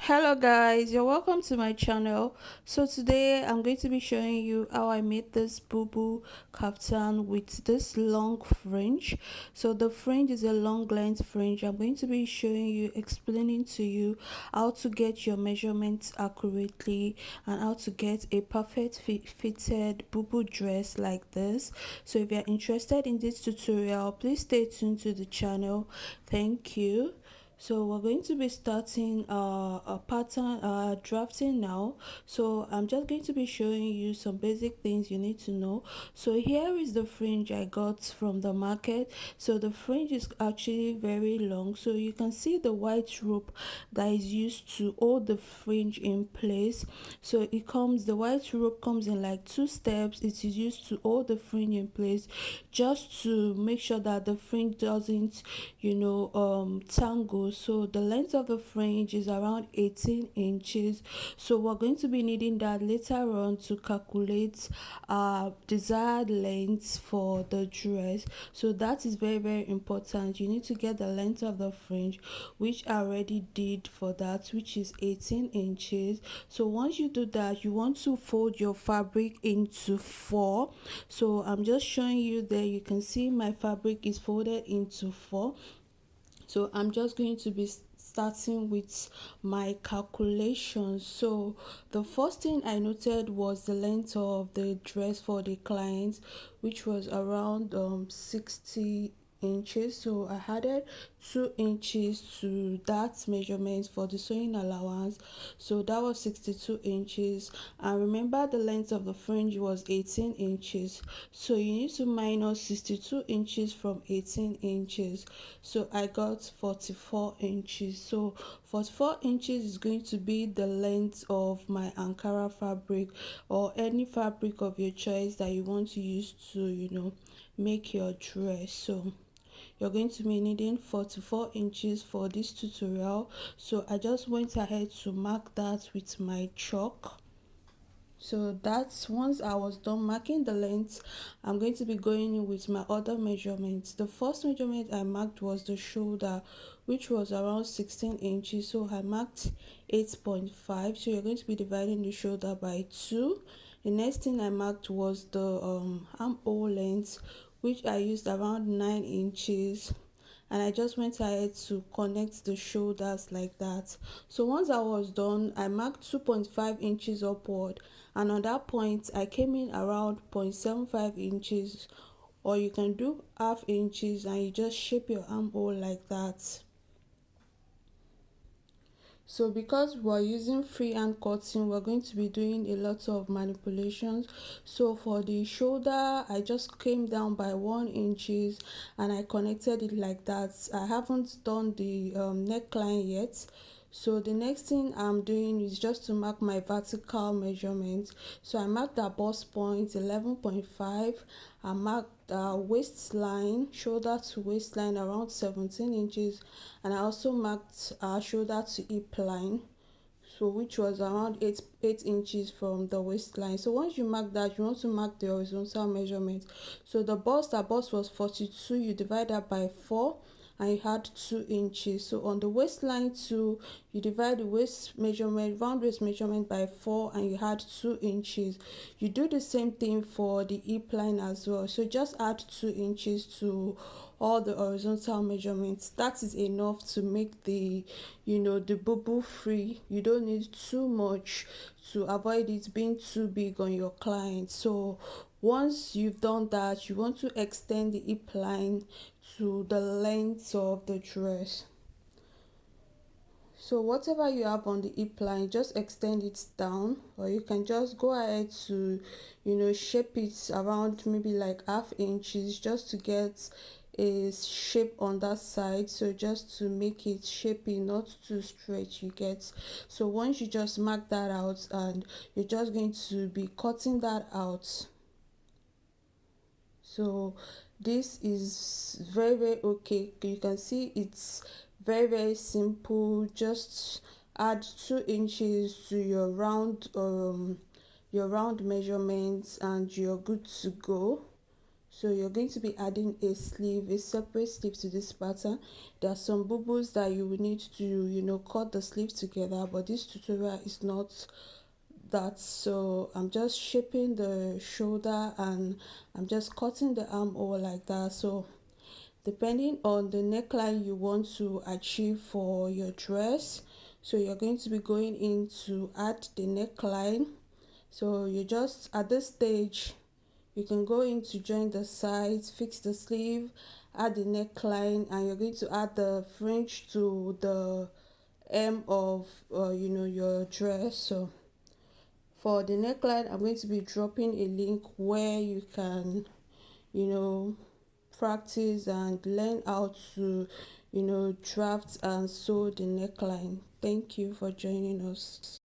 Hello guys, you're welcome to my channel. So today I'm going to be showing you how I made this Bubu kaftan with this long fringe. So the fringe is a long length fringe. I'm going to be showing you, explaining to you how to get your measurements accurately and how to get a perfect fitted Bubu dress like this. So if you're interested in this tutorial, please stay tuned to the channel. Thank you. So we're going to be starting a pattern drafting now. So I'm just going to be showing you some basic things you need to know. So here is the fringe I got from the market. So the fringe is actually very long, so you can see the white rope that is used to hold the fringe in place. So the white rope comes in like two steps. It is used to hold the fringe in place, just to make sure that the fringe doesn't tangle. So the length of the fringe is around 18 inches. So we're going to be needing that later on to calculate desired length for the dress. So that is very important. You need to get the length of the fringe, which I already did for that, which is 18 inches. So once you do that, you want to fold your fabric into four. So I'm just showing you there. You can see my fabric is folded into four. So I'm just going to be starting with my calculations. So the first thing I noted was the length of the dress for the client, which was around 60 inches. So I added 2 inches to that measurement for the sewing allowance. So that was 62 inches. And remember, the length of the fringe was 18 inches. So you need to minus 62 inches from 18 inches. So I got 44 inches. So 44 inches is going to be the length of my Ankara fabric, or any fabric of your choice that you want to use to make your dress. So you're going to be needing 44 inches for this tutorial. So I just went ahead to mark that with my chalk. So that's, once I was done marking the length, I'm going to be going in with my other measurements. The first measurement I marked was the shoulder, which was around 16 inches. So I marked 8.5. So you're going to be dividing the shoulder by 2. The next thing I marked was the armhole length, which I used around 9 inches, and I just went ahead to connect the shoulders like that. So once I was done, I marked 2.5 inches upward, and on that point I came in around 0.75 inches, or you can do half inches, and you just shape your armhole like that. So because we're using freehand cutting, we're going to be doing a lot of manipulations. So for the shoulder, I just came down by 1 inches and I connected it like that. I haven't done the neckline yet. So the next thing I'm doing is just to mark my vertical measurement. So I marked the bust point 11.5. I marked waistline, shoulder to waistline around 17 inches, and I also marked shoulder to hip line, so which was around 8 inches from the waistline. So once you mark that, you want to mark the horizontal measurement. So the bust was 42. You divide that by 4 and you had 2 inches. So on the waistline too, you divide the waist measurement, round waist measurement, by 4 and you had 2 inches. You do the same thing for the hip line as well. So just add 2 inches to all the horizontal measurements. That is enough to make the the bubble free. You don't need too much to avoid it being too big on your client. So once you've done that, you want to extend the hip line to the length of the dress. So whatever you have on the hip line, just extend it down, or you can just go ahead to shape it around maybe like half inches, just to get a shape on that side. So just to make it shapy, not too straight, you get. So once you just mark that out, and you're just going to be cutting that out. So this is very okay. You can see it's very simple. Just add 2 inches to your round measurements and you're good to go. So you're going to be adding a sleeve, a separate sleeve to this pattern. There are some bubbles that you will need to, cut the sleeve together, but this tutorial is not that. So I'm just shaping the shoulder and I'm just cutting the armhole like that. So depending on the neckline you want to achieve for your dress, so you're going to be going in to add the neckline. So you just, at this stage, you can go in to join the sides, fix the sleeve, add the neckline, and you're going to add the fringe to the hem of your dress. So for the neckline, I'm going to be dropping a link where you can practice and learn how to draft and sew the neckline. Thank you for joining us.